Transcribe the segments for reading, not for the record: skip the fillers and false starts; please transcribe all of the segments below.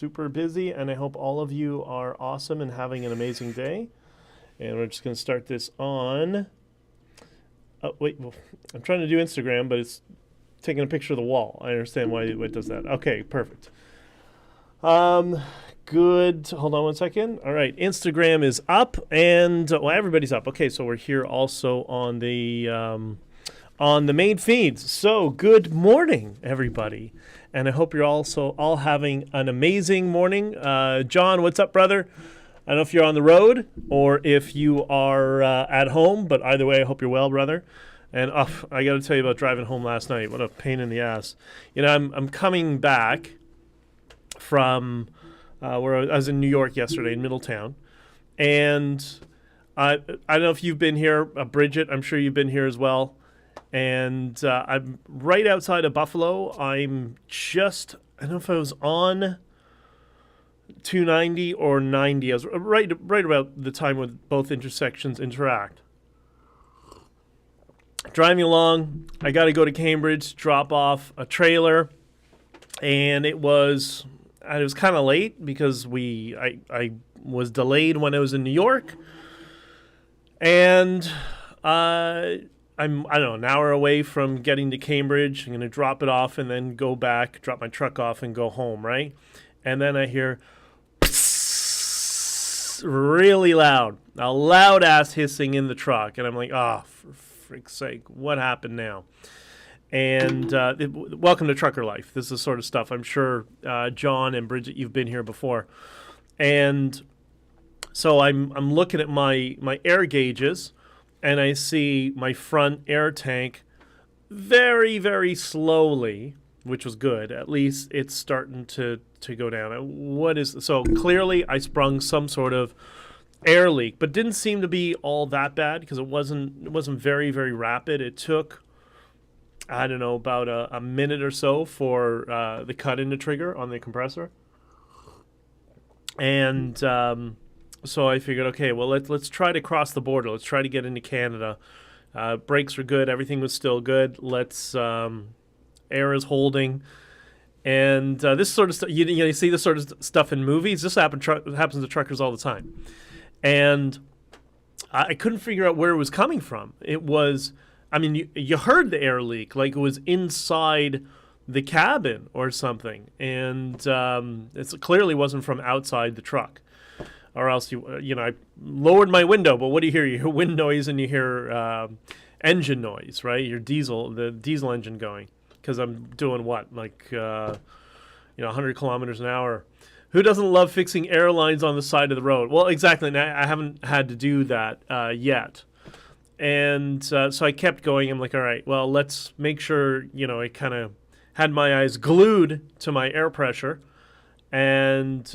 super busy, and I hope all of you are awesome and having an amazing day. And we're just going to start this on... Oh, wait, well, I'm trying to do Instagram, but it's taking a picture of the wall. I understand why it does that. Okay, perfect. Good. Hold on one second. All right, Instagram is up, and well, everybody's up. Okay, so we're here also on the main feeds. So good morning, everybody, and I hope you're also all having an amazing morning. John, what's up, brother? I don't know if you're on the road or if you are at home, but either way, I hope you're well, brother. And I got to tell you about driving home last night. What a pain in the ass. You know, I'm coming back from where I was in New York yesterday in Middletown, and I don't know if you've been here, Bridget. I'm sure you've been here as well. And I'm right outside of Buffalo. I'm just, I don't know if I was on 290 or 90. I was right about the time when both intersections interact. Driving along, I got to go to Cambridge, drop off a trailer, and it was kind of late because I was delayed when I was in New York, and I'm I don't know, an hour away from getting to Cambridge. I'm going to drop it off and then go back, drop my truck off and go home, right? And then I hear really loud, a loud ass hissing in the truck, and I'm like, for frick's sake, what happened now? And welcome to Trucker Life. This is the sort of stuff I'm sure John and Bridget, you've been here before. And so I'm looking at my air gauges, and I see my front air tank very, very slowly, which was good. At least it's starting to go down. So clearly I sprung some sort of air leak, but didn't seem to be all that bad because it wasn't very, very rapid. It took, I don't know, about a minute or so for the cut in the trigger on the compressor. And so I figured, okay, well, let's try to cross the border. Let's try to get into Canada. Brakes were good. Everything was still good. Air is holding. And this sort of stuff, you see this sort of stuff in movies. This happens to truckers all the time. And I couldn't figure out where it was coming from. It was, I mean, you heard the air leak, like it was inside the cabin or something. And it clearly wasn't from outside the truck. Or else, I lowered my window, but what do you hear? You hear wind noise and you hear engine noise, right? The diesel engine going. Because I'm doing what? 100 kilometers an hour. Who doesn't love fixing airlines on the side of the road? Well, exactly. And I haven't had to do that yet. And so I kept going. I'm like, all right, well, let's make sure, I kind of had my eyes glued to my air pressure. And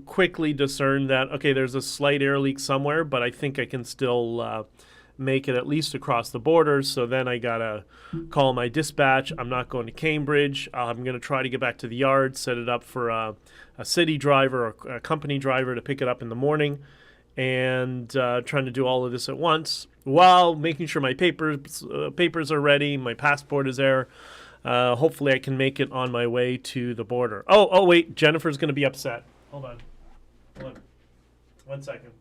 quickly discerned that, okay, there's a slight air leak somewhere, but I think I can still make it at least across the border. So then I got to call my dispatch. I'm not going to Cambridge. I'm going to try to get back to the yard, set it up for a city driver or a company driver to pick it up in the morning, and trying to do all of this at once while making sure my papers are ready, my passport is there. Hopefully I can make it on my way to the border. Oh, wait, Jennifer's going to be upset. Hold on. 1 second.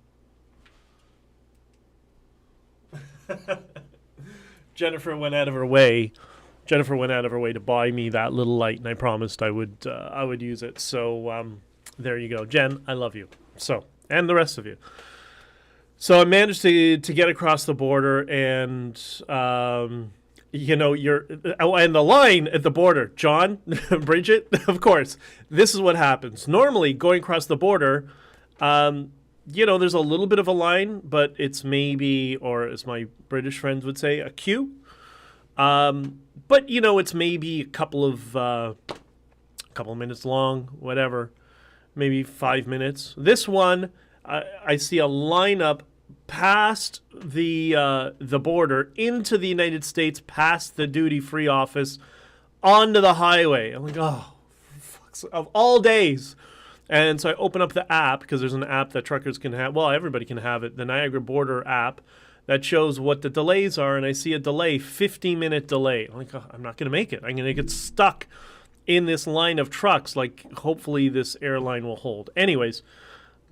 Jennifer went out of her way to buy me that little light, and I promised I would use it. So there you go. Jen, I love you. So, and the rest of you. So I managed to get across the border, and and the line at the border, John, Bridget, of course, this is what happens. Normally, going across the border, there's a little bit of a line, but it's maybe, or as my British friends would say, a queue. But, it's maybe a couple of minutes long, whatever, maybe 5 minutes. This one, I see a lineup past the border into the United States, past the duty-free office, onto the highway. I'm like, oh, fuck, of all days. And so I open up the app, because there's an app that truckers can have. Well, everybody can have it, the Niagara Border app, that shows what the delays are. And I see a delay, 50-minute delay. I'm like, oh, I'm not going to make it. I'm going to get stuck in this line of trucks. Like, hopefully this airline will hold. Anyways,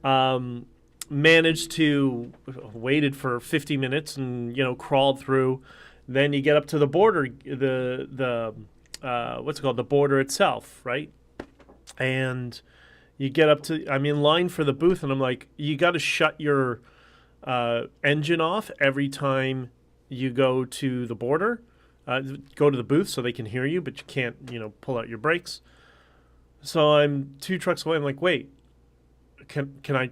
managed to waited for 50 minutes and crawled through. Then you get up to the border, the what's it called, the border itself, right? And you get up to, I'm in line for the booth, and I'm like, you got to shut your engine off every time you go to the border, go to the booth so they can hear you, but you can't, pull out your brakes. So I'm 2 trucks away. I'm like, wait, can I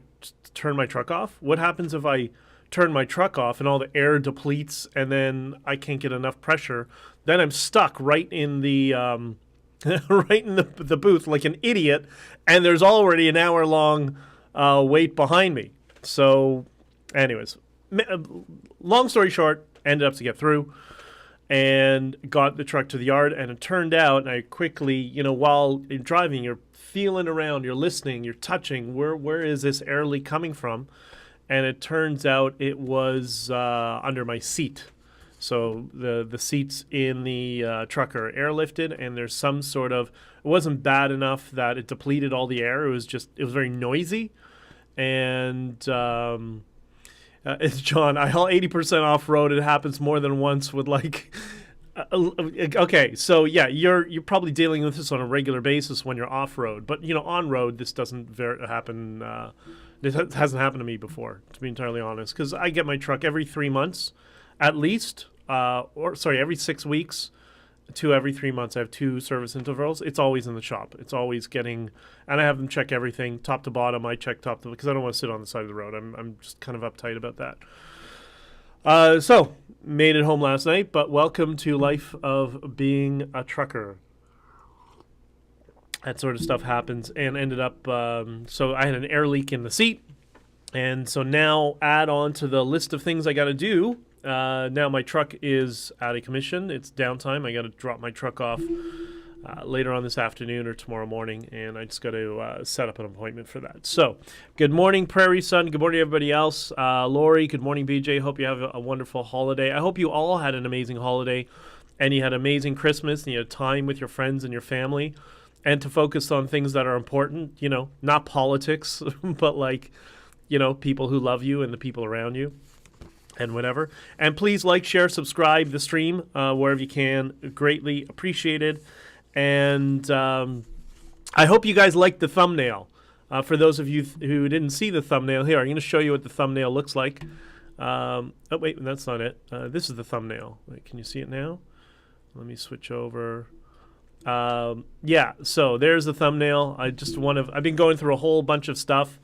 turn my truck off? What happens if I turn my truck off and all the air depletes and then I can't get enough pressure? Then I'm stuck right in the right in the booth like an idiot, and there's already an hour-long wait behind me. So, anyways, long story short, ended up to get through and got the truck to the yard, and it turned out, and I quickly, while you're driving, you're feeling around, you're listening, you're touching, where is this air leak coming from? And it turns out it was under my seat. So the seats in the truck are airlifted, and there's some sort of, it wasn't bad enough that it depleted all the air. It was very noisy. And it's John, I haul 80% off-road. It happens more than once with like, okay, so yeah, you're probably dealing with this on a regular basis when you're off-road. But, on-road, this doesn't happen. This hasn't happened to me before, to be entirely honest, because I get my truck every 3 months. At least, every 6 weeks to every 3 months. I have 2 service intervals. It's always in the shop. It's always getting, and I have them check everything, top to bottom. I check top to, because I don't want to sit on the side of the road. I'm just kind of uptight about that. So, made it home last night, but welcome to life of being a trucker. That sort of stuff happens, and ended up, so I had an air leak in the seat, and so now add on to the list of things I got to do. Now my truck is out of commission. It's downtime. I got to drop my truck off later on this afternoon or tomorrow morning, and I just got to set up an appointment for that. So, good morning, Prairie Sun. Good morning, everybody else. Lori, good morning, BJ. Hope you have a wonderful holiday. I hope you all had an amazing holiday, and you had an amazing Christmas, and you had time with your friends and your family, and to focus on things that are important, not politics, but like, people who love you and the people around you. And whatever. And please like, share, subscribe the stream wherever you can. Greatly appreciated. And I hope you guys liked the thumbnail. For those of you who didn't see the thumbnail, here, I'm going to show you what the thumbnail looks like. Oh, wait, that's not it. This is the thumbnail. Wait, can you see it now? Let me switch over. Yeah, so there's the thumbnail. I've been going through a whole bunch of stuff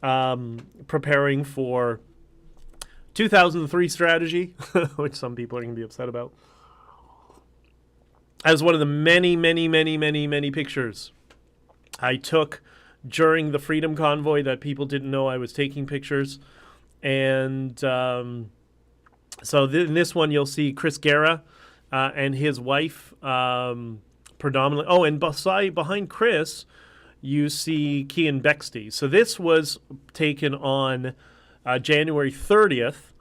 preparing for 2003 strategy, which some people are going to be upset about, as one of the many, many, many, many, many pictures I took during the Freedom Convoy that people didn't know I was taking pictures. And so in this one, you'll see Chris Guerra and his wife predominantly. Oh, and behind Chris, you see Kian Bexty. So this was taken on January 30th,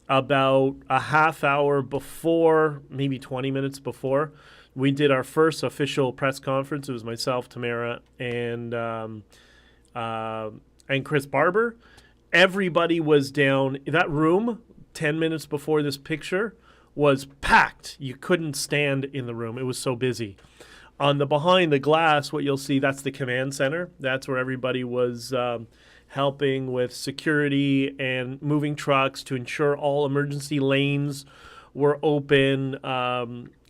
about a half hour before, maybe 20 minutes before, we did our first official press conference. It was myself, Tamara, and Chris Barber. Everybody was down. That room, 10 minutes before this picture, was packed. You couldn't stand in the room. It was so busy. On the behind the glass, what you'll see, that's the command center. That's where everybody was helping with security and moving trucks to ensure all emergency lanes were open.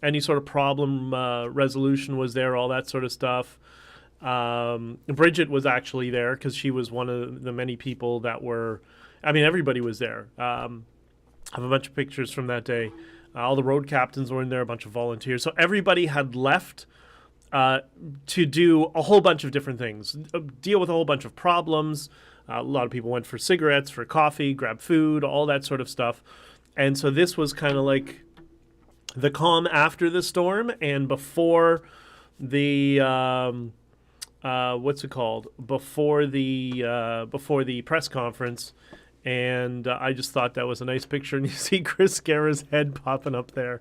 Any sort of problem resolution was there, all that sort of stuff. Bridget was actually there because she was one of the many people that were, everybody was there. I have a bunch of pictures from that day. All the road captains were in there, a bunch of volunteers. So everybody had left to do a whole bunch of different things, deal with a whole bunch of problems. A lot of people went for cigarettes, for coffee, grab food, all that sort of stuff. And so this was kind of like the calm after the storm and before the before the press conference. And I just thought that was a nice picture. And you see Chris Guerra's head popping up there.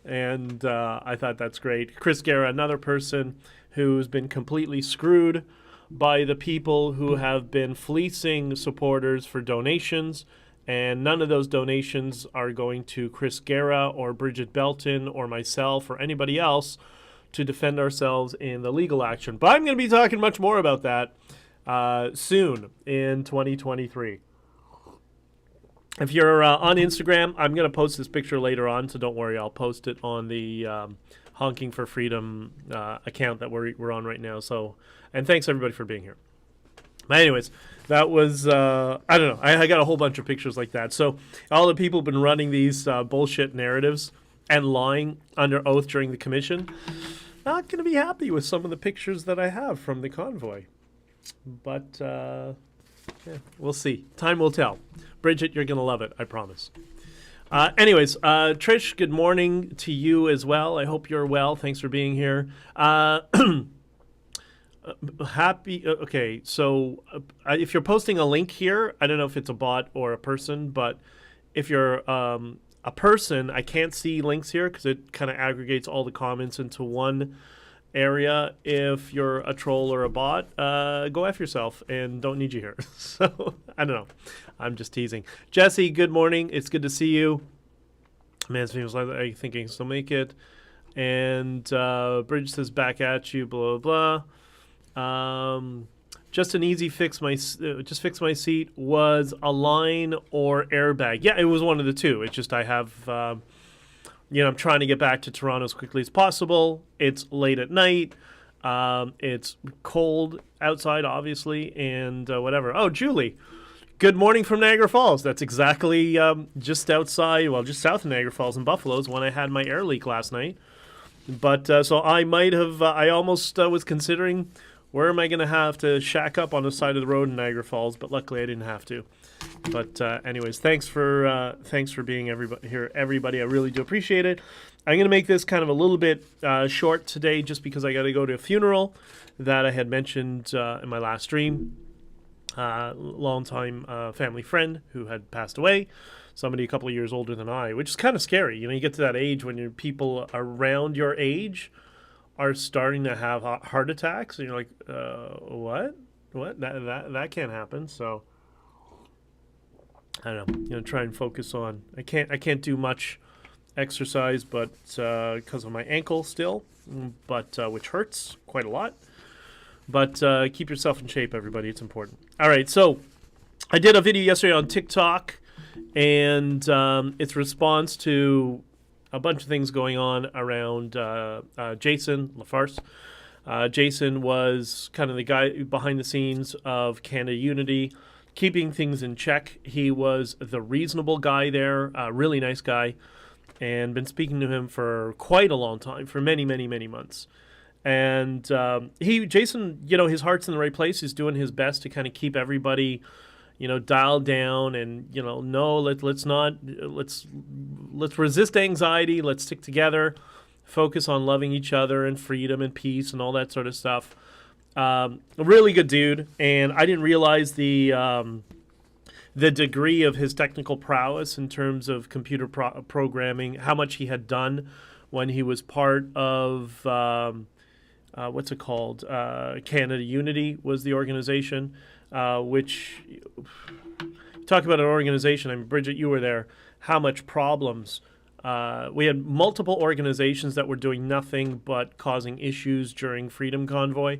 And I thought that's great. Chris Guerra, another person who's been completely screwed by the people who have been fleecing supporters for donations, and none of those donations are going to Chris Guerra or Bridget Belton or myself or anybody else to defend ourselves in the legal action. But I'm going to be talking much more about that soon in 2023. If you're on Instagram, I'm going to post this picture later on, so don't worry, I'll post it on the Honking For Freedom account that we're on right now. So, and thanks everybody for being here. But anyways, that was, I don't know, I got a whole bunch of pictures like that. So all the people have been running these bullshit narratives and lying under oath during the commission, not going to be happy with some of the pictures that I have from the convoy. But, yeah, we'll see. Time will tell. Bridget, you're going to love it, I promise. Anyways, Trish, good morning to you as well. I hope you're well. Thanks for being here. Okay, so if you're posting a link here, I don't know if it's a bot or a person, but if you're a person, I can't see links here because it kind of aggregates all the comments into one area. If you're a troll or a bot, go F yourself and don't need you here. So, I don't know. I'm just teasing. Jesse, good morning. It's good to see you. Man's was like thinking, so make it. And Bridge says, back at you, blah, blah, blah. Just an easy fix my seat was a line or airbag. Yeah, it was one of the two. It's just I have, I'm trying to get back to Toronto as quickly as possible. It's late at night. It's cold outside, obviously, and whatever. Oh, Julie, good morning from Niagara Falls. That's exactly just outside, well, just south of Niagara Falls in Buffalo is when I had my air leak last night. But so I might have, I almost was considering, where am I going to have to shack up on the side of the road in Niagara Falls? But luckily I didn't have to. But anyways, thanks for being here, everybody. I really do appreciate it. I'm going to make this kind of a little bit short today just because I got to go to a funeral that I had mentioned in my last stream. Longtime family friend who had passed away. Somebody a couple of years older than I, which is kind of scary. You know, you get to that age when your people around your age are starting to have heart attacks, and you're like, what? That can't happen. So I don't know. You know, try and focus on. I can't do much exercise, but because of my ankle still, but which hurts quite a lot. But keep yourself in shape, everybody. It's important. All right, so I did a video yesterday on TikTok, and it's response to a bunch of things going on around Jason LaFarce. Jason was kind of the guy behind the scenes of Canada Unity, keeping things in check. He was the reasonable guy there, a really nice guy, and been speaking to him for quite a long time, for many, many, many months. And Jason, you know, his heart's in the right place. He's doing his best to kind of keep everybody, you know, dialed down, and no, let's resist anxiety. Let's stick together, focus on loving each other and freedom and peace and all that sort of stuff. A really good dude, and I didn't realize the degree of his technical prowess in terms of computer programming, how much he had done when he was part of what's it called? Canada Unity was the organization. Which, talk about an organization, I mean, Bridget, you were there, how much problems. We had multiple organizations that were doing nothing but causing issues during Freedom Convoy.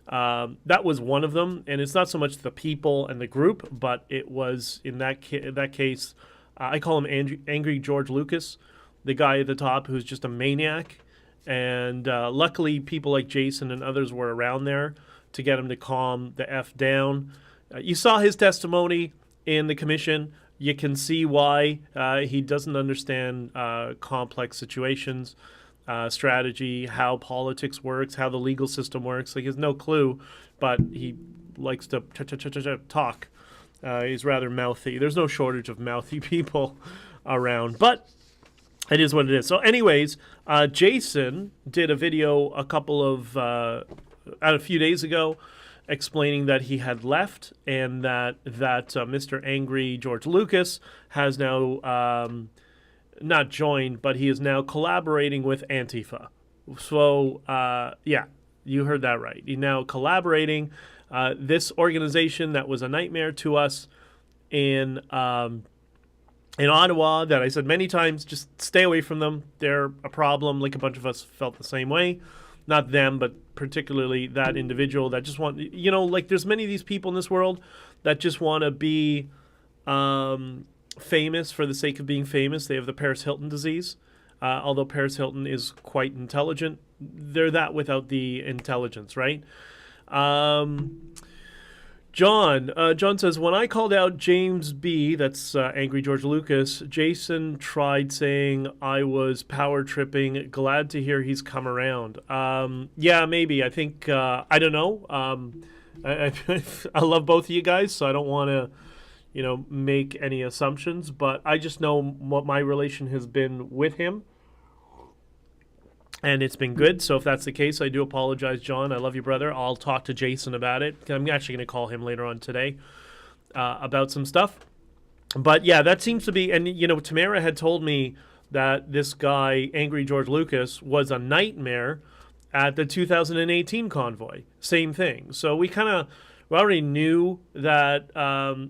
That was one of them, and it's not so much the people and the group, but it was, in that case, I call him Angry George Lucas, the guy at the top who's just a maniac. And luckily, people like Jason and others were around there to get him to calm the F down. You saw his testimony in the commission. You can see why he doesn't understand complex situations, strategy, how politics works, how the legal system works. Like, he has no clue, but he likes to talk. He's rather mouthy. There's no shortage of mouthy people around, but it is what it is. So anyways, Jason did a video a few days ago explaining that he had left, and that Mr. Angry George Lucas has now not joined, but he is now collaborating with Antifa. So, yeah, you heard that right. He's now collaborating. This organization that was a nightmare to us in Ottawa, that I said many times, just stay away from them. They're a problem. Like a bunch of us felt the same way. Not them, but particularly that individual that just want, like there's many of these people in this world that just want to be famous for the sake of being famous. They have the Paris Hilton disease. Although Paris Hilton is quite intelligent, they're that without the intelligence, right? John says, when I called out James B., that's Angry George Lucas, Jason tried saying I was power tripping. Glad to hear he's come around. Yeah, maybe. I think, I don't know. I love both of you guys, so I don't want to, make any assumptions, but I just know what my relation has been with him. And it's been good. So if that's the case, I do apologize, John. I love you, brother. I'll talk to Jason about it. I'm actually going to call him later on today about some stuff. But yeah, that seems to be, and Tamara had told me that this guy, Angry George Lucas, was a nightmare at the 2018 Convoy. Same thing. So we already knew that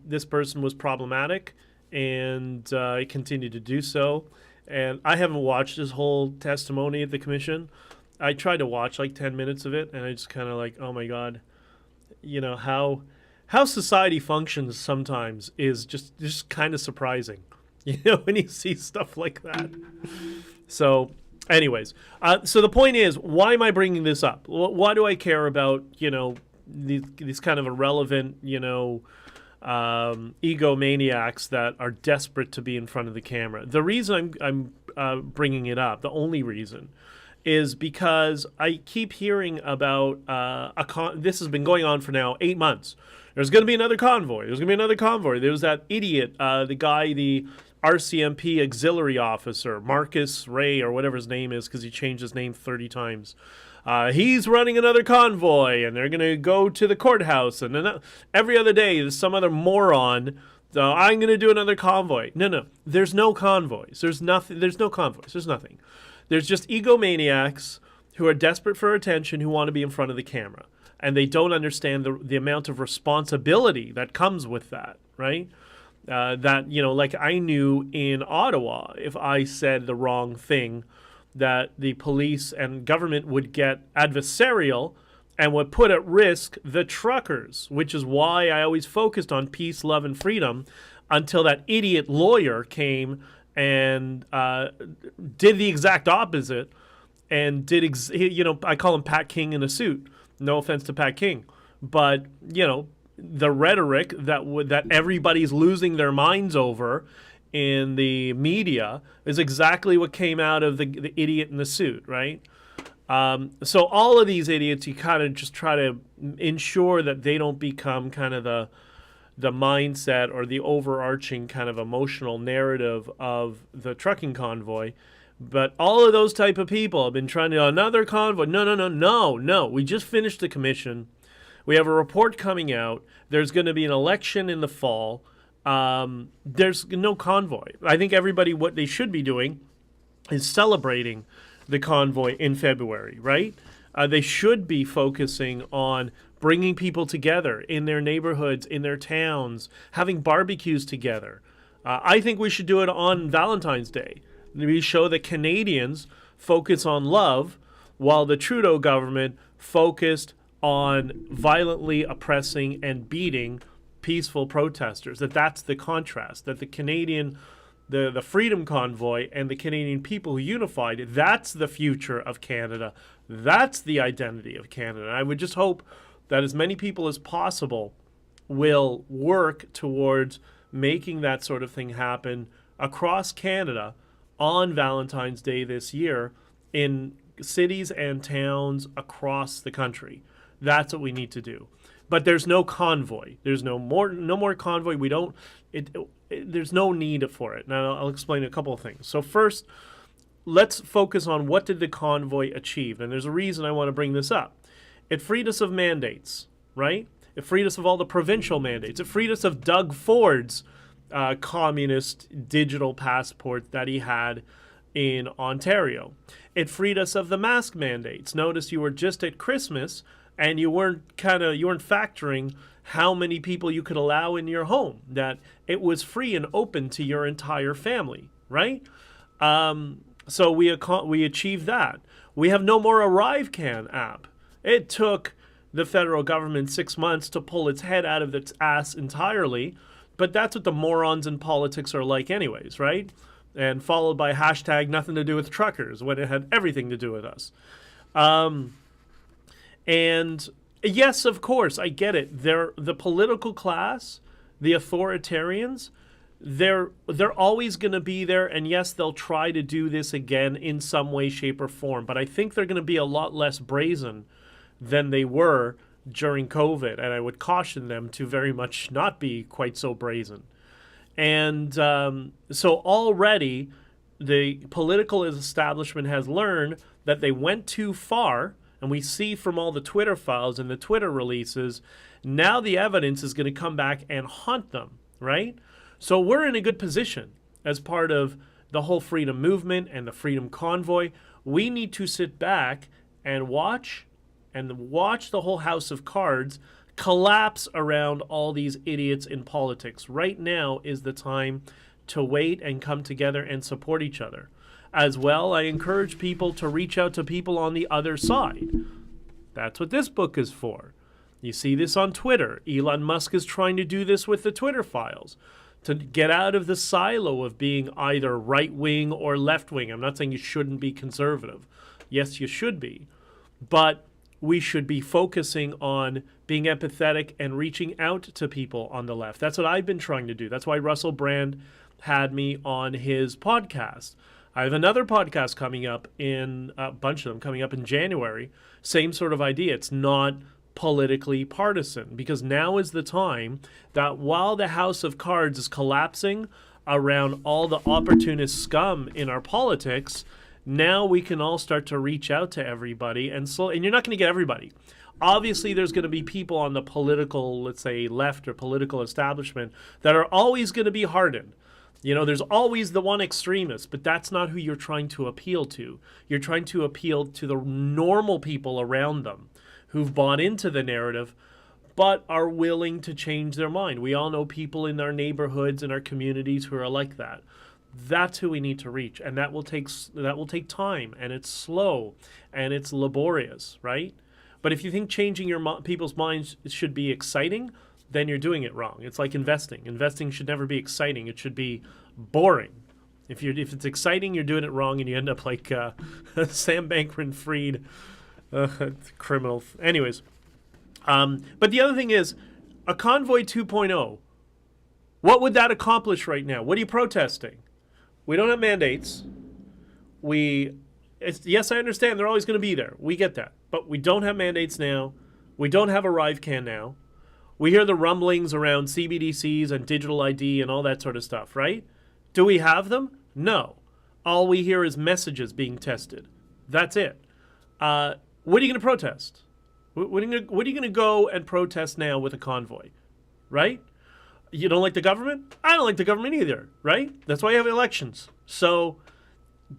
this person was problematic, and continued to do so. And I haven't watched his whole testimony at the commission. I tried to watch like 10 minutes of it, and I just kind of like, oh my God, how society functions sometimes is just kind of surprising, when you see stuff like that. So anyways, so the point is, why am I bringing this up? Why do I care about, these kind of irrelevant, egomaniacs that are desperate to be in front of the camera? The reason I'm bringing it up, the only reason, is because I keep hearing about this has been going on for now 8 months. There's going to be another convoy. There's going to be another convoy. There was that idiot, the RCMP auxiliary officer, Marcus Ray, or whatever his name is, because he changed his name 30 times. He's running another convoy, and they're going to go to the courthouse. And then every other day, there's some other moron. I'm going to do another convoy. No. There's no convoys. There's nothing. There's no convoys. There's nothing. There's just egomaniacs who are desperate for attention, who want to be in front of the camera. And they don't understand the amount of responsibility that comes with that, right? Like I knew in Ottawa, if I said the wrong thing, that the police and government would get adversarial and would put at risk the truckers, which is why I always focused on peace, love, and freedom until that idiot lawyer came and did the exact opposite and did, I call him Pat King in a suit. No offense to Pat King. But, the rhetoric that everybody's losing their minds over in the media is exactly what came out of the idiot in the suit, right? So all of these idiots, you kind of just try to ensure that they don't become kind of the mindset or the overarching kind of emotional narrative of the trucking convoy. But all of those type of people have been trying to another convoy. No. We just finished the commission. We have a report coming out. There's going to be an election in the fall. There's no convoy. I think everybody, what they should be doing is celebrating the convoy in February, right? They should be focusing on bringing people together in their neighborhoods, in their towns, having barbecues together. I think we should do it on Valentine's Day. We show that Canadians focus on love while the Trudeau government focused on violently oppressing and beating peaceful protesters. That's the contrast, that the Canadian, the Freedom Convoy and the Canadian people who unified, that's the future of Canada. That's the identity of Canada. And I would just hope that as many people as possible will work towards making that sort of thing happen across Canada on Valentine's Day this year in cities and towns across the country. That's what we need to do. But there's no convoy. There's no more convoy. There's no need for it. Now I'll explain a couple of things. So first, let's focus on what did the convoy achieve. And there's a reason I want to bring this up. It freed us of mandates, right? It freed us of all the provincial mandates. It freed us of Doug Ford's communist digital passport that he had in Ontario. It freed us of the mask mandates. Notice you were just at Christmas and you weren't factoring how many people you could allow in your home, that it was free and open to your entire family, right? So we achieved that. We have no more ArriveCan app. It took the federal government 6 months to pull its head out of its ass entirely, but that's what the morons in politics are like anyways, right? And followed by hashtag nothing to do with truckers, when it had everything to do with us. And yes, of course, I get it. The political class, the authoritarians, they're always going to be there, and yes, they'll try to do this again in some way, shape, or form. But I think they're going to be a lot less brazen than they were during COVID, and I would caution them to very much not be quite so brazen. And so already the political establishment has learned that they went too far, and we see from all the Twitter files and the Twitter releases, now the evidence is going to come back and haunt them, right? So we're in a good position as part of the whole freedom movement and the freedom convoy. We need to sit back and watch the whole house of cards collapse around all these idiots in politics. Right now is the time to wait and come together and support each other. As well, I encourage people to reach out to people on the other side. That's what this book is for. You see this on Twitter. Elon Musk is trying to do this with the Twitter files, to get out of the silo of being either right-wing or left-wing. I'm not saying you shouldn't be conservative. Yes, you should be. But we should be focusing on being empathetic and reaching out to people on the left. That's what I've been trying to do. That's why Russell Brand had me on his podcast. I have another podcast coming up a bunch of them coming up in January. Same sort of idea. It's not politically partisan, because now is the time that while the house of cards is collapsing around all the opportunist scum in our politics, now we can all start to reach out to everybody, and you're not going to get everybody. Obviously, there's going to be people on the political, let's say, left or political establishment that are always going to be hardened. You know, there's always the one extremist, but that's not who you're trying to appeal to. You're trying to appeal to the normal people around them who've bought into the narrative but are willing to change their mind. We all know people in our neighborhoods and our communities who are like that. That's who we need to reach, and that will take time, and it's slow, and it's laborious, right? But if you think changing people's minds should be exciting, then you're doing it wrong. It's like investing. Investing should never be exciting. It should be boring. If it's exciting, you're doing it wrong, and you end up like Sam Bankman-Fried, criminal. Anyways, but the other thing is, a Convoy 2.0, what would that accomplish right now? What are you protesting? We don't have mandates. Yes, I understand they're always going to be there. We get that. But we don't have mandates now. We don't have ArriveCan now. We hear the rumblings around CBDCs and digital ID and all that sort of stuff, right? Do we have them? No. All we hear is messages being tested. That's it. What are you going to protest? What are you going to go and protest now with a convoy, right? You don't like the government? I don't like the government either, right? That's why you have elections. So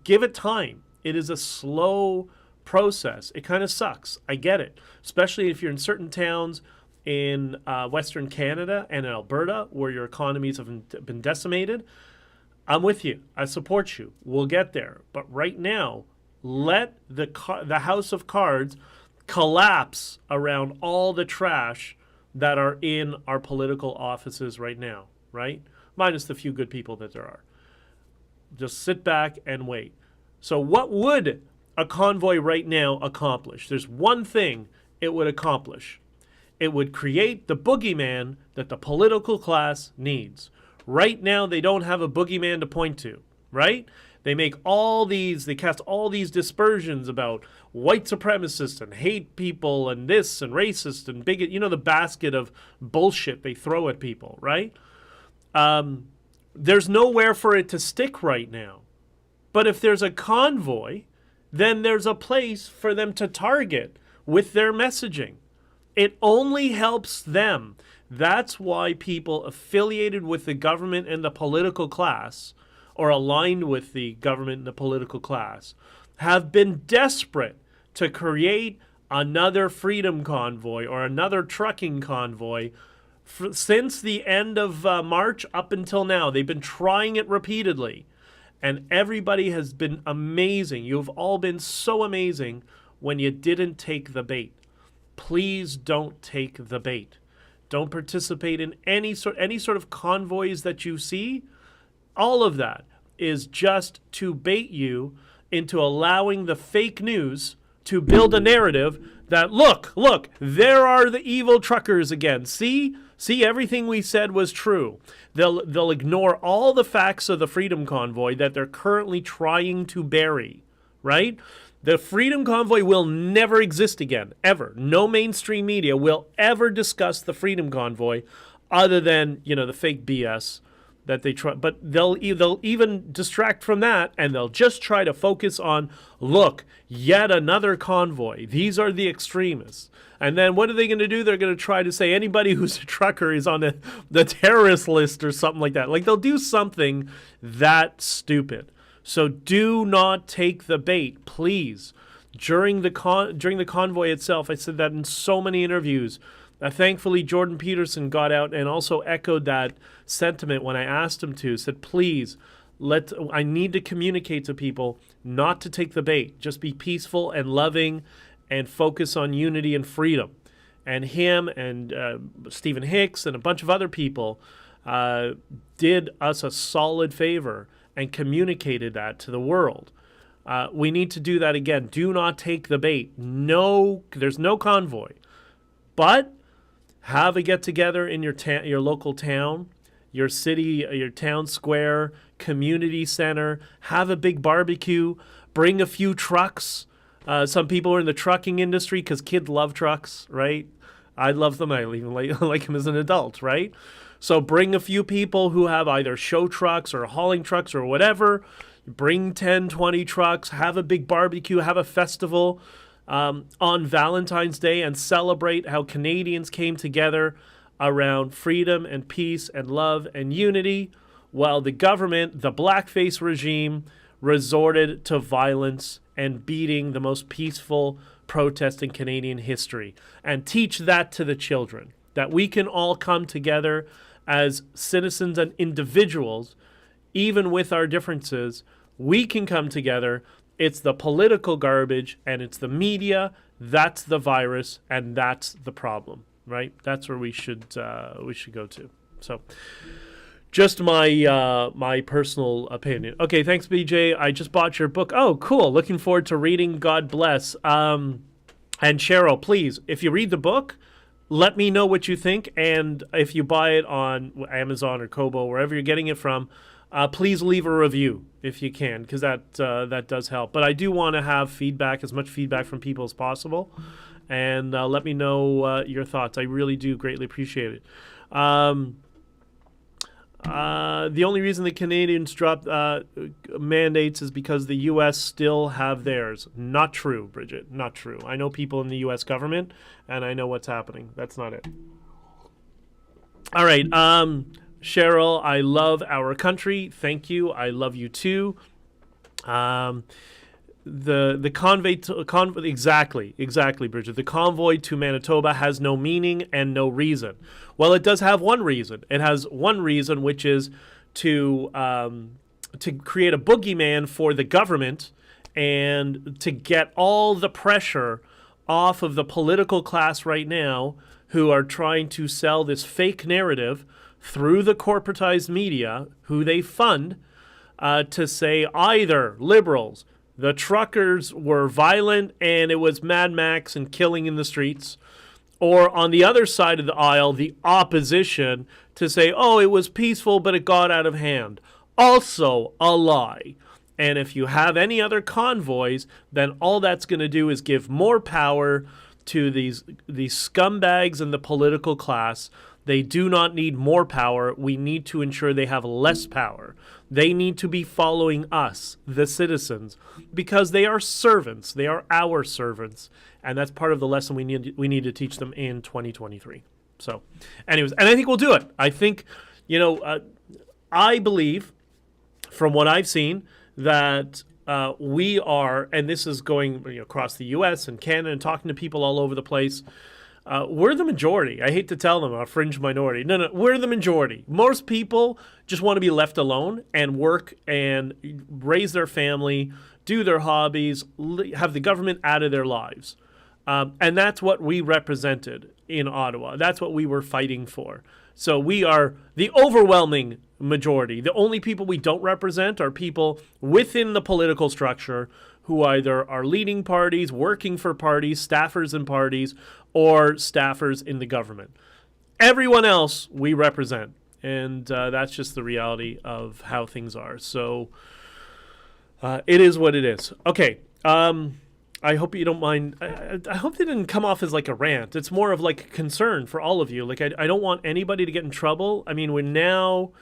give it time. It is a slow process. It kind of sucks. I get it. Especially if you're in certain towns in Western Canada and in Alberta where your economies have been decimated. I'm with you. I support you. We'll get there. But right now, let the house of cards collapse around all the trash that are in our political offices right now, right? Minus the few good people that there are. Just sit back and wait. So what would a convoy right now accomplish? There's one thing it would accomplish. It would create the boogeyman that the political class needs. Right now, they don't have a boogeyman to point to, right? They cast all these dispersions about white supremacists and hate people and this and racist and bigot, the basket of bullshit they throw at people, right? There's nowhere for it to stick right now. But if there's a convoy, then there's a place for them to target with their messaging. It only helps them. That's why people affiliated with the government and the political class, or aligned with the government and the political class, have been desperate to create another freedom convoy or another trucking convoy since the end of March up until now. They've been trying it repeatedly, and everybody has been amazing. You've all been so amazing when you didn't take the bait. Please don't take the bait. Don't participate in any sort of convoys that you see. All of that is just to bait you into allowing the fake news to build a narrative that, look, there are the evil truckers again. See, everything we said was true. They'll ignore all the facts of the Freedom Convoy that they're currently trying to bury, right? The Freedom Convoy will never exist again, ever. No mainstream media will ever discuss the Freedom Convoy other than, the fake BS that they try. But they'll even distract from that, and they'll just try to focus on, look, yet another convoy. These are the extremists. And then what are they going to do? They're going to try to say anybody who's a trucker is on the terrorist list or something like that. Like, they'll do something that stupid. So do not take the bait, please. During the convoy itself, I said that in so many interviews. Thankfully, Jordan Peterson got out and also echoed that sentiment when I asked him to. Said, please, I need to communicate to people not to take the bait. Just be peaceful and loving and focus on unity and freedom. And him and Stephen Hicks and a bunch of other people did us a solid favor and communicated that to the world. We need to do that again. Do not take the bait. No, there's no convoy. But have a get-together in your local town, your city, your town square, community center. Have a big barbecue. Bring a few trucks. Some people are in the trucking industry because kids love trucks, right? I love them. I even like them as an adult, right? So bring a few people who have either show trucks or hauling trucks or whatever. Bring 10, 20 trucks. Have a big barbecue. Have a festival on Valentine's Day and celebrate how Canadians came together around freedom and peace and love and unity, while the government, the blackface regime, resorted to violence and beating the most peaceful protest in Canadian history. And teach that to the children, that we can all come together as citizens and individuals, even with our differences. We can come together. It's the political garbage and it's the media. That's the virus, and that's the problem, right? That's where we should go to. So, just my personal opinion. Okay, thanks, BJ. I just bought your book. Oh, cool. Looking forward to reading. God bless. And Cheryl, please, if you read the book, let me know what you think. And if you buy it on Amazon or Kobo, wherever you're getting it from, please leave a review if you can, because that does help. But I do want to have feedback, as much feedback from people as possible. And let me know your thoughts. I really do greatly appreciate it. The only reason the Canadians dropped mandates is because the U.S. still have theirs. Not true, Bridget. Not true. I know people in the U.S. government, and I know what's happening. That's not it. All right. Cheryl, I love our country. Thank you. I love you too. The convoy exactly, Bridget. The convoy to Manitoba has no meaning and no reason. Well, it does have one reason. It has one reason, which is to create a boogeyman for the government and to get all the pressure off of the political class right now, who are trying to sell this fake narrative through the corporatized media, who they fund, to say either liberals, the truckers were violent and it was Mad Max and killing in the streets, or on the other side of the aisle, the opposition, to say, oh, it was peaceful, but it got out of hand. Also a lie. And if you have any other convoys, then all that's going to do is give more power to these scumbags in the political class. They do not need more power. We need to ensure they have less power. They need to be following us, the citizens, because they are servants. They are our servants. And that's part of the lesson we need to teach them in 2023. So, anyways, and I think we'll do it. I think, I believe, from what I've seen, that we are, and this is going across the U.S. and Canada and talking to people all over the place, we're the majority. I hate to tell them, a fringe minority. No, we're the majority. Most people just want to be left alone and work and raise their family, do their hobbies, have the government out of their lives. And that's what we represented in Ottawa. That's what we were fighting for. So we are the overwhelming majority. The only people we don't represent are people within the political structure who either are leading parties, working for parties, staffers in parties, or staffers in the government. Everyone else we represent. And that's just the reality of how things are. So it is what it is. Okay. I hope you don't mind. I hope they didn't come off as like a rant. It's more of like a concern for all of you. Like, I don't want anybody to get in trouble. I mean, we're now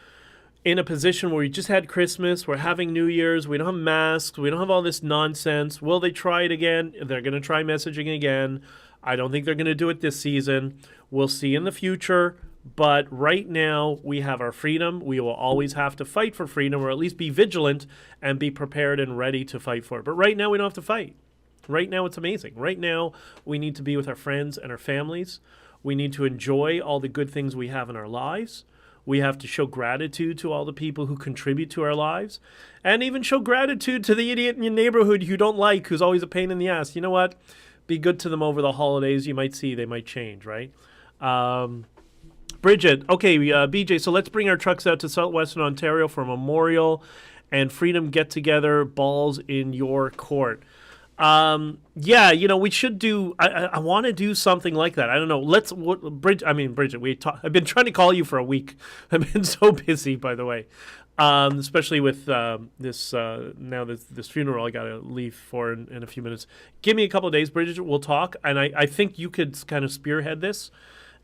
in a position where we just had Christmas. We're having New Year's. We don't have masks. We don't have all this nonsense. Will they try it again? They're going to try messaging again. I don't think they're going to do it this season. We'll see in the future. But right now, we have our freedom. We will always have to fight for freedom, or at least be vigilant and be prepared and ready to fight for it. But right now, we don't have to fight. Right now, it's amazing. Right now, we need to be with our friends and our families. We need to enjoy all the good things we have in our lives. We have to show gratitude to all the people who contribute to our lives, and even show gratitude to the idiot in your neighborhood you don't like, who's always a pain in the ass. You know what? Be good to them over the holidays. You might see they might change, right? Bridget, okay, BJ, so let's bring our trucks out to Southwestern Ontario for a memorial and freedom get-together, balls in your court. Yeah, we should do. I want to do something like that. I don't know. Bridget. I've been trying to call you for a week. I've been so busy, by the way. Especially with this funeral I got to leave for in a few minutes. Give me a couple of days, Bridget. We'll talk, and I think you could kind of spearhead this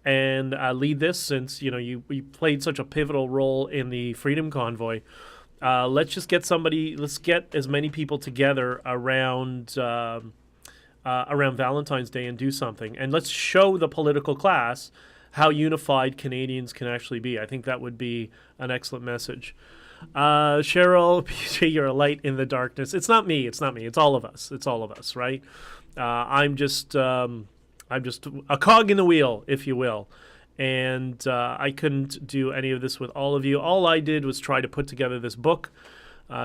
and lead this, since you played such a pivotal role in the Freedom Convoy. Let's just get let's get as many people together around Valentine's Day and do something. And let's show the political class how unified Canadians can actually be. I think that would be an excellent message. Cheryl, PJ, you're a light in the darkness. It's not me. It's all of us. It's all of us, right? I'm just a cog in the wheel, if you will. And I couldn't do any of this with all of you. All I did was try to put together this book.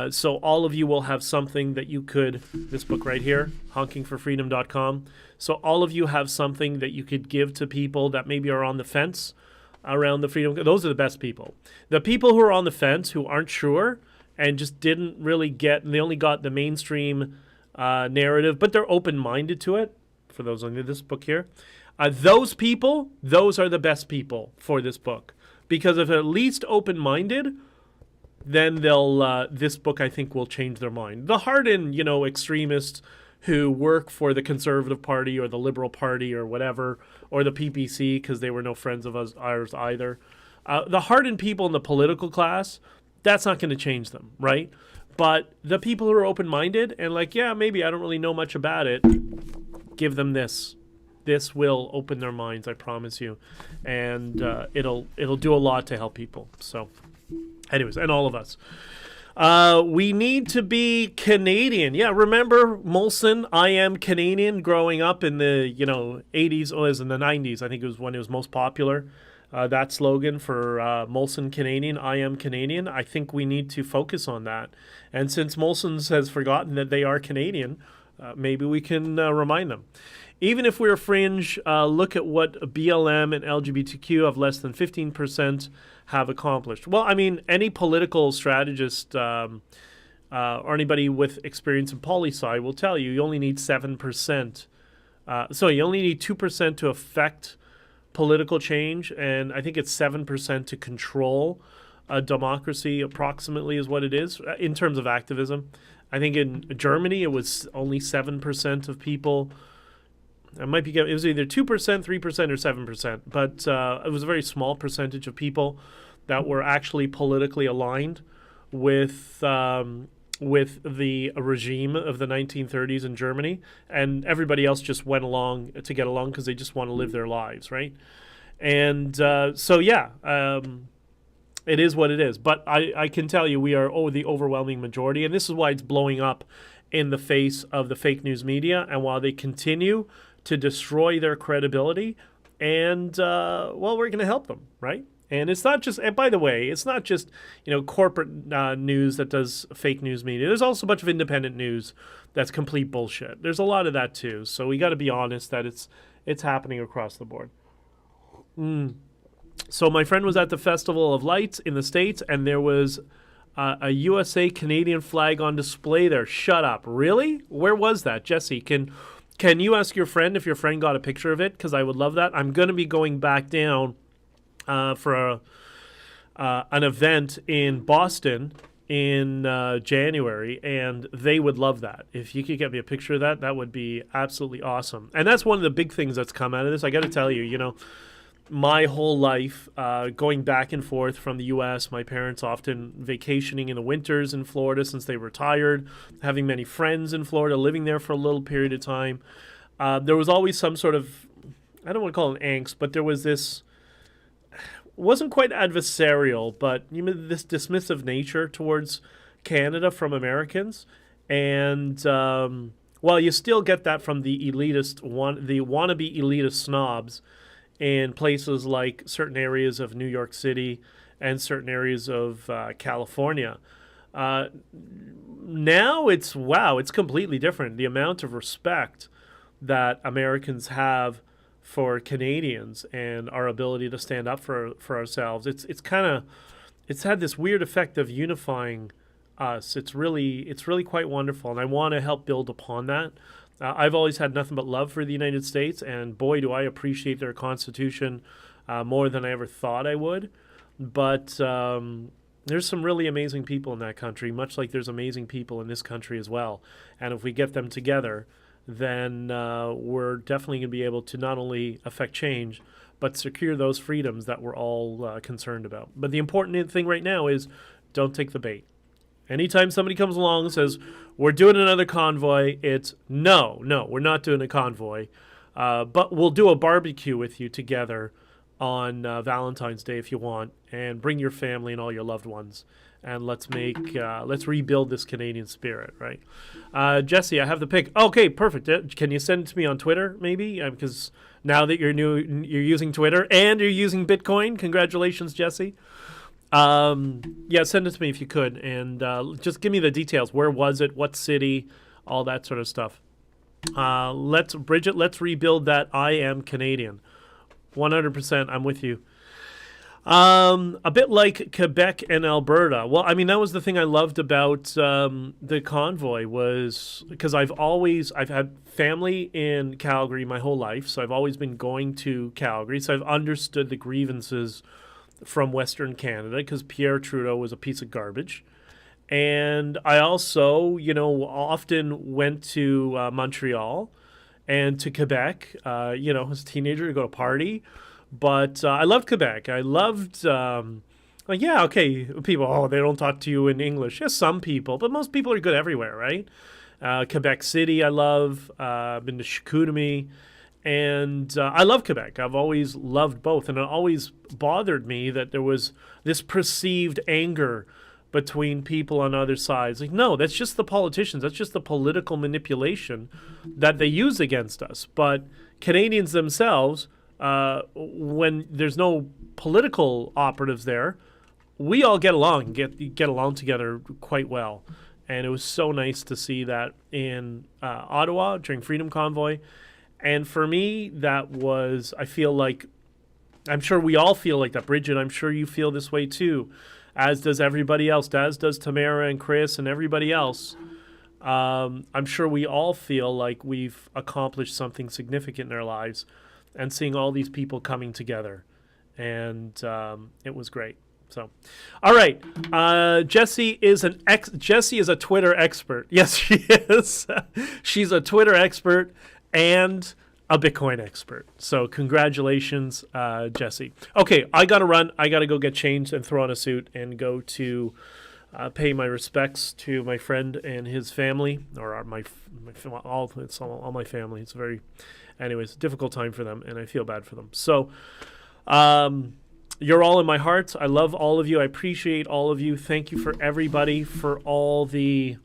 So all of you will have something that you could, this book right here, honkingforfreedom.com. So all of you have something that you could give to people that maybe are on the fence around the freedom. Those are the best people. The people who are on the fence, who aren't sure and just didn't really they only got the mainstream narrative, but they're open-minded to it. For those on this book here. Those people, those are the best people for this book. Because if they're at least open-minded, then this book, I think, will change their mind. The hardened, extremists who work for the Conservative Party or the Liberal Party or whatever, or the PPC, because they were no friends of ours either. The hardened people in the political class, that's not going to change them, right? But the people who are open-minded and like, yeah, maybe I don't really know much about it, give them this. This will open their minds, I promise you, and it'll do a lot to help people. So, anyways, and all of us, we need to be Canadian. Yeah, remember Molson? I am Canadian. Growing up in the 80s, or in the 90s, I think it was when it was most popular. That slogan for Molson Canadian, I am Canadian. I think we need to focus on that. And since Molson's has forgotten that they are Canadian, maybe we can remind them. Even if we're fringe, look at what BLM and LGBTQ of less than 15% have accomplished. Well, I mean, any political strategist or anybody with experience in poli-sci will tell you only need 7%. You only need 2% to affect political change, and I think it's 7% to control a democracy, approximately, is what it is in terms of activism. I think in Germany it was only 7% of people I might be getting, it was either 2%, 3%, or 7%, but it was a very small percentage of people that were actually politically aligned with the regime of the 1930s in Germany, and everybody else just went along to get along because they just want to live their lives, right? And it is what it is. But I can tell you we are the overwhelming majority, and this is why it's blowing up in the face of the fake news media, and while they continue to destroy their credibility, and we're going to help them, right? And it's not just, and by the way, it's not just, corporate news that does fake news media. There's also a bunch of independent news that's complete bullshit. There's a lot of that too. So we got to be honest that it's happening across the board. So my friend was at the Festival of Lights in the States, and there was a USA Canadian flag on display there. Shut up. Really? Where was that? Jesse, can you ask your friend if your friend got a picture of it? Because I would love that. I'm going to be going back down for an event in Boston in January, and they would love that. If you could get me a picture of that, that would be absolutely awesome. And that's one of the big things that's come out of this. I got to tell you, my whole life, going back and forth from the U.S., my parents often vacationing in the winters in Florida since they retired, having many friends in Florida, living there for a little period of time. There was always some sort of, I don't want to call it angst, but there was this, wasn't quite adversarial, but this dismissive nature towards Canada from Americans. And while you still get that from the the wannabe elitist snobs in places like certain areas of New York City and certain areas of California. Now it's completely different. The amount of respect that Americans have for Canadians and our ability to stand up for ourselves, it's had this weird effect of unifying us. It's really quite wonderful, and I want to help build upon that. I've always had nothing but love for the United States, and boy, do I appreciate their Constitution more than I ever thought I would. But there's some really amazing people in that country, much like there's amazing people in this country as well. And if we get them together, then we're definitely going to be able to not only affect change, but secure those freedoms that we're all concerned about. But the important thing right now is don't take the bait. Anytime somebody comes along and says, we're doing another convoy, it's no, we're not doing a convoy. But we'll do a barbecue with you together on Valentine's Day if you want, and bring your family and all your loved ones. And let's rebuild this Canadian spirit, right? Jesse, I have the pic. Okay, perfect. Can you send it to me on Twitter, maybe? Because now that you're using Twitter and you're using Bitcoin, congratulations, Jesse. Yeah, send it to me if you could, and just give me the details. Where was it? What city? All that sort of stuff. Bridget, let's rebuild that I am Canadian. 100%, I'm with you. A bit like Quebec and Alberta. Well, I mean, that was the thing I loved about the convoy, was because I've had family in Calgary my whole life, so I've always been going to Calgary, so I've understood the grievances from Western Canada, because Pierre Trudeau was a piece of garbage. And I also, often went to Montreal and to Quebec, as a teenager to go to party. But I loved Quebec. I loved, people, they don't talk to you in English. Yes, some people, but most people are good everywhere, right? Quebec City, I love. Been to Chicoutimi. And I love Quebec. I've always loved both. And it always bothered me that there was this perceived anger between people on other sides. Like, no, that's just the politicians. That's just the political manipulation that they use against us. But Canadians themselves, when there's no political operatives there, we all get along, get along together quite well. And it was so nice to see that in Ottawa during Freedom Convoy. And for me, that was, I feel like, I'm sure we all feel like that, Bridget. I'm sure you feel this way too, as does everybody else, as does Tamara and Chris and everybody else. I'm sure we all feel like we've accomplished something significant in our lives, and seeing all these people coming together. And it was great. So, all right. Jessie is a Twitter expert. Yes, she is. She's a Twitter expert. And a Bitcoin expert. So congratulations, Jesse. Okay, I got to run. I got to go get changed and throw on a suit and go to pay my respects to my friend and his family, or all my family. It's anyways, difficult time for them, and I feel bad for them. So you're all in my heart. I love all of you. I appreciate all of you. Thank you for everybody, for all the...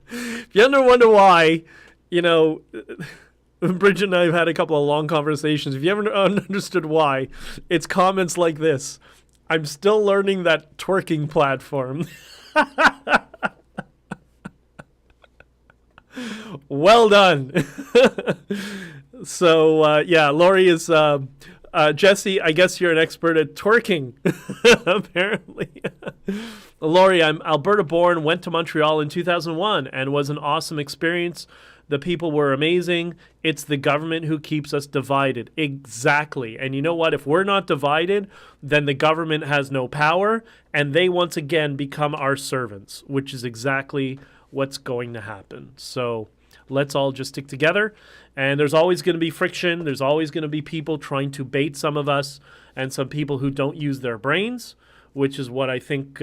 If you ever wonder why, Bridget and I have had a couple of long conversations. If you ever understood why, it's comments like this. I'm still learning that twerking platform. Well done. So, yeah, Lori is... Jesse, I guess you're an expert at twerking, apparently. Lori, I'm Alberta born, went to Montreal in 2001, and was an awesome experience. The people were amazing. It's the government who keeps us divided. Exactly. And you know what? If we're not divided, then the government has no power, and they once again become our servants, which is exactly what's going to happen. So let's all just stick together. And there's always going to be friction. There's always going to be people trying to bait some of us, and some people who don't use their brains, which is what I think,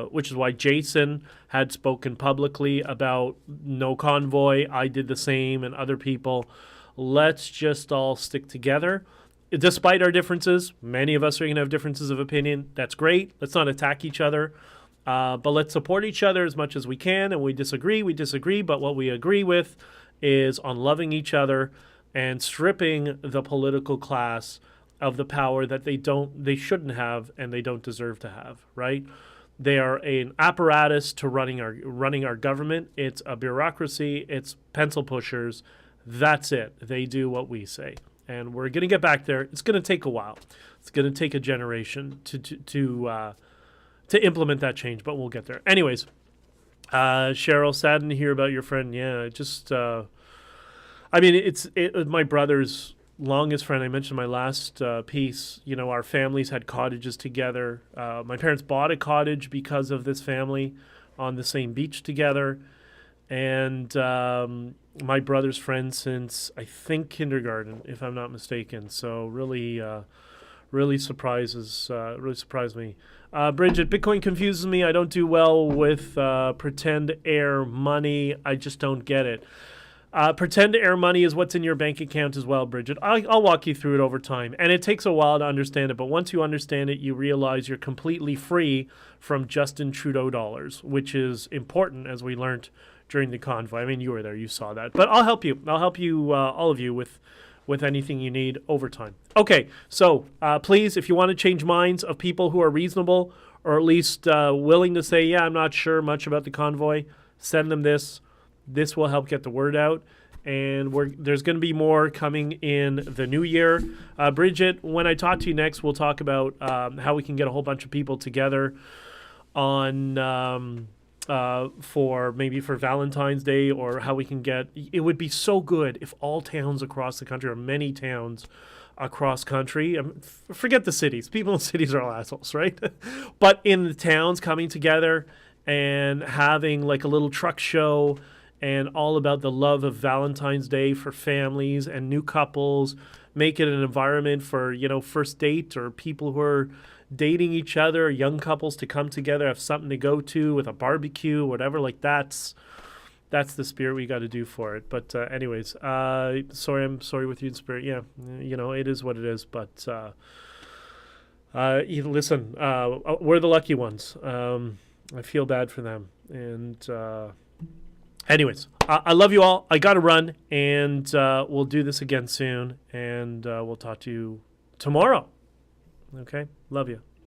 which is why Jason had spoken publicly about no convoy. I did the same, and other people. Let's just all stick together. Despite our differences, many of us are going to have differences of opinion. That's great. Let's not attack each other. But let's support each other as much as we can. And we disagree. But what we agree with is on loving each other and stripping the political class of the power that they shouldn't have, and they don't deserve to have, right? They are an apparatus to running our government. It's a bureaucracy. It's pencil pushers. That's it. They do what we say. And we're going to get back there. It's going to take a while. It's going to take a generation to implement that change, but we'll get there. Anyways, Cheryl, saddened to hear about your friend. Yeah, just, it's my brother's longest friend. I mentioned my last piece. Our families had cottages together. My parents bought a cottage because of this family on the same beach together. And my brother's friend since, I think, kindergarten, if I'm not mistaken. So really surprised me. Bridget, Bitcoin confuses me. I don't do well with pretend air money. I just don't get it. Pretend air money is what's in your bank account as well, Bridget. I'll walk you through it over time. And it takes a while to understand it. But once you understand it, you realize you're completely free from Justin Trudeau dollars, which is important, as we learned during the convoy. I mean, you were there. You saw that. But I'll help you. I'll help you, all of you, with anything you need over time. Okay, so please, if you want to change minds of people who are reasonable, or at least willing to say, yeah, I'm not sure much about the convoy, send them this. This will help get the word out. And there's going to be more coming in the new year. Bridget, when I talk to you next, we'll talk about how we can get a whole bunch of people together on... for Valentine's Day, or how we can it would be so good if all towns across the country, or many towns across country, forget the cities. People in cities are all assholes, right? But in the towns, coming together and having like a little truck show, and all about the love of Valentine's Day for families and new couples, make it an environment for, first date, or people who are dating each other, young couples to come together, have something to go to with a barbecue, whatever. Like that's the spirit we got to do for it. But anyways, I'm sorry with you in spirit. Yeah, it is what it is. But listen, we're the lucky ones. I feel bad for them. And anyways, I love you all. I got to run, and we'll do this again soon. And we'll talk to you tomorrow. Okay? Love you.